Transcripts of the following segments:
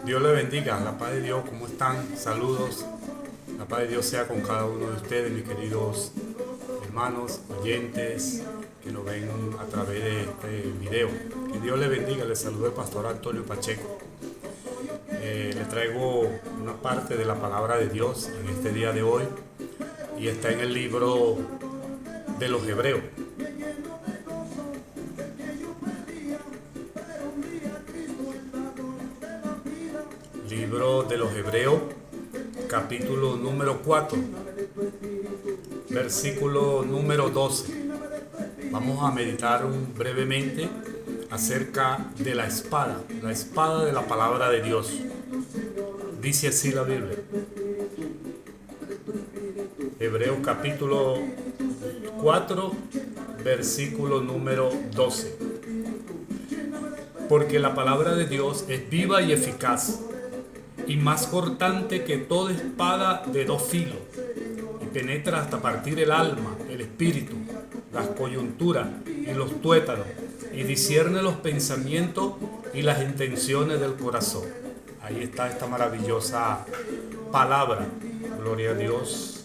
Dios le bendiga, la paz de Dios, ¿cómo están? Saludos, la paz de Dios sea con cada uno de ustedes, mis queridos hermanos, oyentes que nos ven a través de este video. Que Dios le bendiga, les saluda el pastor Antonio Pacheco. Les traigo una parte de la palabra de Dios en este día de hoy y está en el libro de los Hebreos. Libro de los Hebreos, capítulo número 4, versículo número 12. Vamos a meditar brevemente acerca de la espada de la palabra de Dios. Dice así la Biblia. Hebreos capítulo 4, versículo número 12. Porque la palabra de Dios es viva y eficaz, y más cortante que toda espada de dos filos, y penetra hasta partir el alma, el espíritu, las coyunturas y los tuétanos, y discierne los pensamientos y las intenciones del corazón. Ahí está esta maravillosa palabra, gloria a Dios,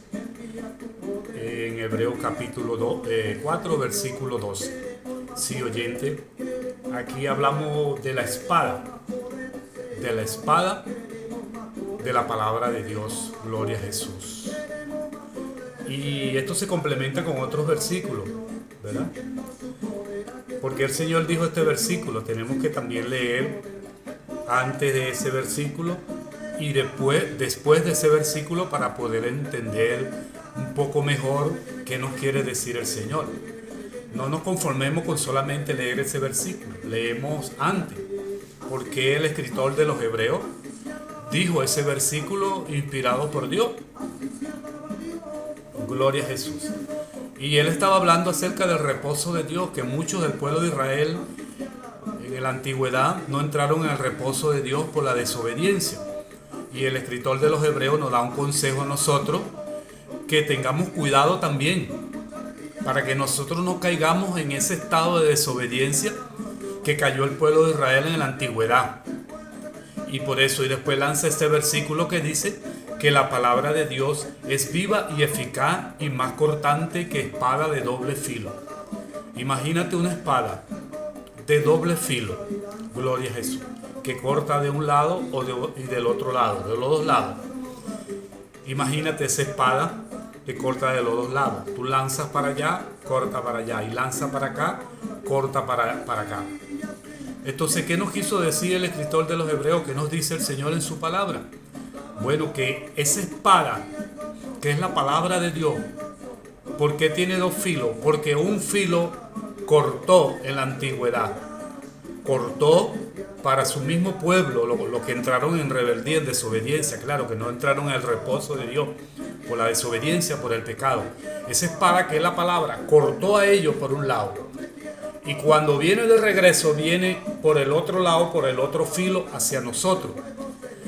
en Hebreos capítulo 4, versículo 12. Sí, oyente, aquí hablamos de la espada de la palabra de Dios, gloria a Jesús. Y esto se complementa con otros versículos, ¿verdad? Porque el Señor dijo este versículo, tenemos que también leer antes de ese versículo y después de ese versículo para poder entender un poco mejor qué nos quiere decir el Señor. No nos conformemos con solamente leer ese versículo, leemos antes, porque el escritor de los Hebreos dijo ese versículo inspirado por Dios. Gloria a Jesús. Y él estaba hablando acerca del reposo de Dios, que muchos del pueblo de Israel en la antigüedad no entraron en el reposo de Dios por la desobediencia. Y el escritor de los Hebreos nos da un consejo a nosotros, que tengamos cuidado también, para que nosotros no caigamos en ese estado de desobediencia que cayó el pueblo de Israel en la antigüedad. Y por eso, y después lanza este versículo que dice que la palabra de Dios es viva y eficaz y más cortante que espada de doble filo. Imagínate una espada de doble filo, gloria a Jesús, que corta de un lado y del otro lado, de los dos lados. Imagínate esa espada que corta de los dos lados. Tú lanzas para allá, corta para allá, y lanza para acá, corta para acá. Entonces, ¿qué nos quiso decir el escritor de los Hebreos? ¿Qué nos dice el Señor en su palabra? Bueno, que esa espada, que es la palabra de Dios, ¿por qué tiene dos filos? Porque un filo cortó en la antigüedad, cortó para su mismo pueblo, los que entraron en rebeldía, en desobediencia, claro, que no entraron en el reposo de Dios, por la desobediencia, por el pecado. Esa espada, que es la palabra, cortó a ellos por un lado. Y cuando viene de regreso, viene por el otro lado, por el otro filo, hacia nosotros.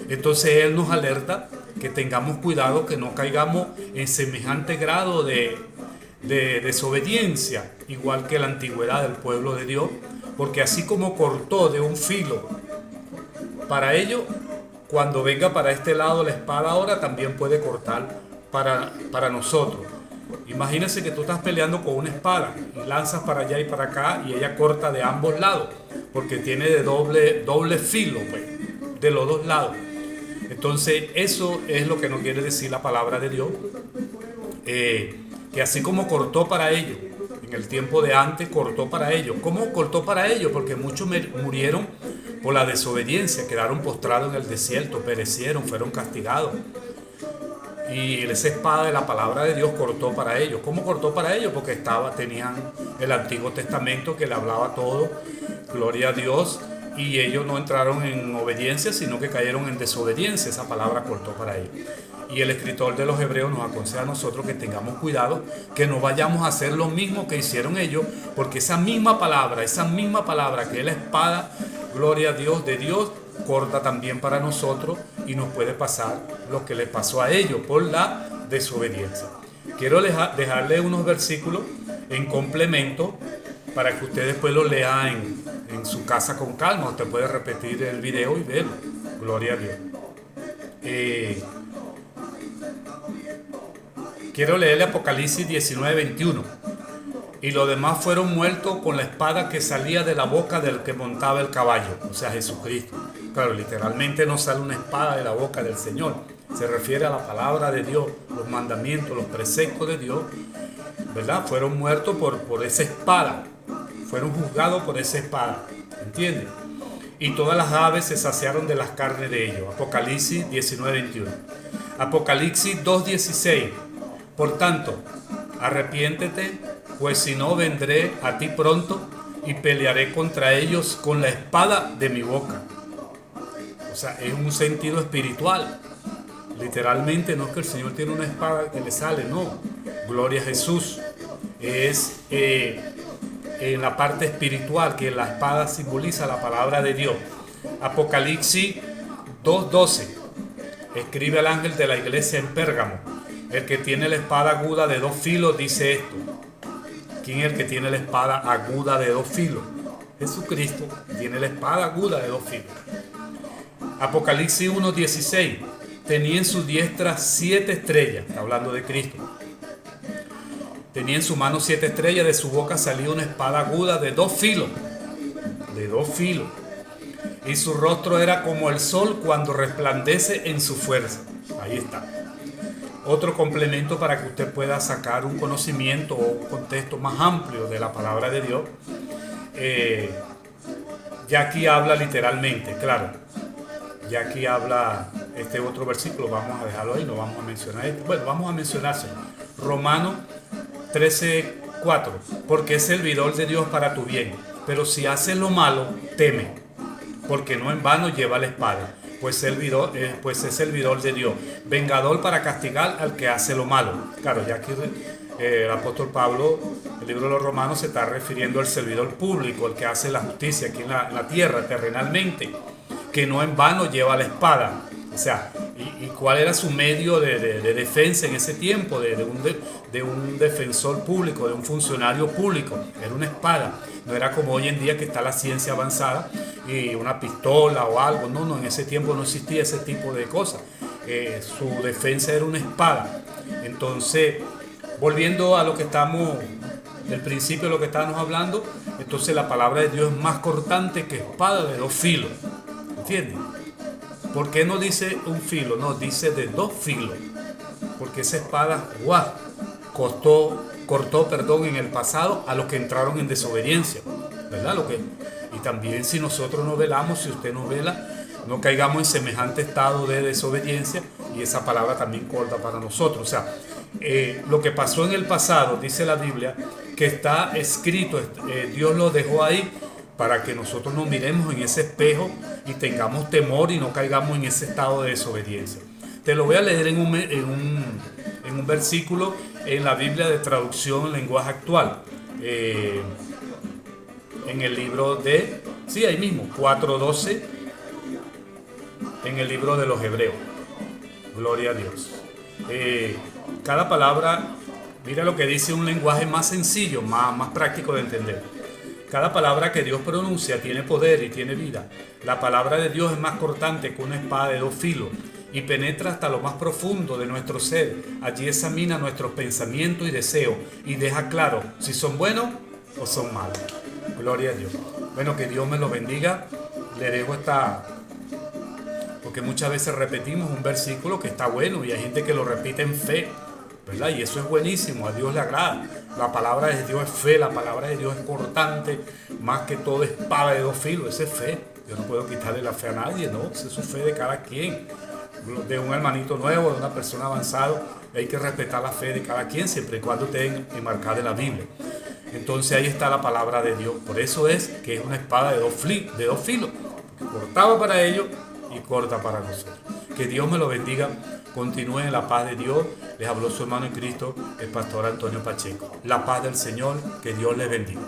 Entonces Él nos alerta que tengamos cuidado, que no caigamos en semejante grado de desobediencia, igual que la antigüedad del pueblo de Dios, porque así como cortó de un filo para ellos, cuando venga para este lado la espada ahora también puede cortar para nosotros. Imagínense que tú estás peleando con una espada y lanzas para allá y para acá, y ella corta de ambos lados, porque tiene de doble filo, pues, de los dos lados. Entonces eso es lo que nos quiere decir la palabra de Dios, que así como cortó para ellos, en el tiempo de antes cortó para ellos. ¿Cómo cortó para ellos? Porque muchos murieron por la desobediencia, quedaron postrados en el desierto, perecieron, fueron castigados. Y esa espada de la palabra de Dios cortó para ellos. ¿Cómo cortó para ellos? Porque tenían el Antiguo Testamento que le hablaba todo, gloria a Dios, y ellos no entraron en obediencia, sino que cayeron en desobediencia. Esa palabra cortó para ellos. Y el escritor de los Hebreos nos aconseja a nosotros que tengamos cuidado, que no vayamos a hacer lo mismo que hicieron ellos, porque esa misma palabra que es la espada, gloria a Dios, de Dios, corta también para nosotros y nos puede pasar lo que le pasó a ellos por la desobediencia. Quiero dejarle unos versículos en complemento para que usted después lo lea en su casa con calma. Usted puede repetir el video y verlo. Gloria a Dios. Quiero leerle Apocalipsis 19:21. Y los demás fueron muertos con la espada que salía de la boca del que montaba el caballo, o sea, Jesucristo. Claro, literalmente no sale una espada de la boca del Señor. Se refiere a la palabra de Dios, los mandamientos, los preceptos de Dios, ¿verdad? Fueron muertos por esa espada. Fueron juzgados por esa espada. ¿Entiendes? Y todas las aves se saciaron de las carnes de ellos. Apocalipsis 19:21. Apocalipsis 2:16. Por tanto, arrepiéntete, pues si no vendré a ti pronto y pelearé contra ellos con la espada de mi boca. O sea, es un sentido espiritual. Literalmente no es que el Señor tiene una espada que le sale, no. Gloria a Jesús. Es en la parte espiritual, que la espada simboliza la palabra de Dios. Apocalipsis 2:12. Escribe al ángel de la iglesia en Pérgamo: el que tiene la espada aguda de 2 filos dice esto. ¿Quién es el que tiene la espada aguda de 2 filos? Jesucristo tiene la espada aguda de 2 filos. Apocalipsis 1:16. Tenía en su diestra 7 estrellas. Está hablando de Cristo. Tenía en su mano 7 estrellas. De su boca salía una espada aguda de 2 filos. De 2 filos. Y su rostro era como el sol cuando resplandece en su fuerza. Ahí está. Otro complemento para que usted pueda sacar un conocimiento o un contexto más amplio de la palabra de Dios. Ya aquí habla literalmente, claro. Ya aquí habla este otro versículo, vamos a dejarlo ahí, no vamos a mencionar este. Bueno, vamos a mencionárselo. Romanos 13:4. Porque es servidor de Dios para tu bien, pero si haces lo malo, teme, porque no en vano lleva la espada, pues es servidor de Dios, vengador para castigar al que hace lo malo. Claro, ya aquí el apóstol Pablo, el libro de los Romanos, se está refiriendo al servidor público, el que hace la justicia aquí en la tierra, terrenalmente, que no en vano lleva la espada. O sea, ¿y cuál era su medio de defensa en ese tiempo? De un defensor público, de un funcionario público. Era una espada. No era como hoy en día que está la ciencia avanzada y una pistola o algo. No, en ese tiempo no existía ese tipo de cosas. Su defensa era una espada. Entonces, volviendo a lo que estamos, del principio de lo que estábamos hablando, entonces la palabra de Dios es más cortante que espada de 2 filos. ¿Entiendes? ¿Por qué no dice un filo? No, dice de 2 filos. Porque esa espada, cortó en el pasado a los que entraron en desobediencia. ¿Verdad? Y también si nosotros no velamos, si usted no vela, no caigamos en semejante estado de desobediencia, y esa palabra también corta para nosotros. O sea, lo que pasó en el pasado, dice la Biblia, que está escrito, Dios lo dejó ahí para que nosotros nos miremos en ese espejo y tengamos temor y no caigamos en ese estado de desobediencia. Te lo voy a leer en un versículo en la Biblia de traducción en lenguaje actual. En el libro de, sí, ahí mismo, 4:12, en el libro de los Hebreos. Gloria a Dios. Cada palabra, mira lo que dice, un lenguaje más sencillo, más práctico de entender. Cada palabra que Dios pronuncia tiene poder y tiene vida. La palabra de Dios es más cortante que una espada de 2 filos y penetra hasta lo más profundo de nuestro ser. Allí examina nuestros pensamientos y deseos y deja claro si son buenos o son malos. Gloria a Dios. Bueno, que Dios me lo bendiga. Le dejo porque muchas veces repetimos un versículo que está bueno y hay gente que lo repite en fe, ¿verdad? Y eso es buenísimo, a Dios le agrada. La palabra de Dios es fe, la palabra de Dios es cortante, más que todo espada de 2 filos, esa es fe. Yo no puedo quitarle la fe a nadie, no, esa es su fe de cada quien. De un hermanito nuevo, de una persona avanzada, hay que respetar la fe de cada quien, siempre y cuando esté enmarcada en la Biblia. Entonces ahí está la palabra de Dios. Por eso es que es una espada de 2 filos, porque cortaba para ellos y corta para nosotros. Que Dios me lo bendiga. Continúen en la paz de Dios. Les habló su hermano en Cristo, el pastor Antonio Pacheco. La paz del Señor, que Dios les bendiga.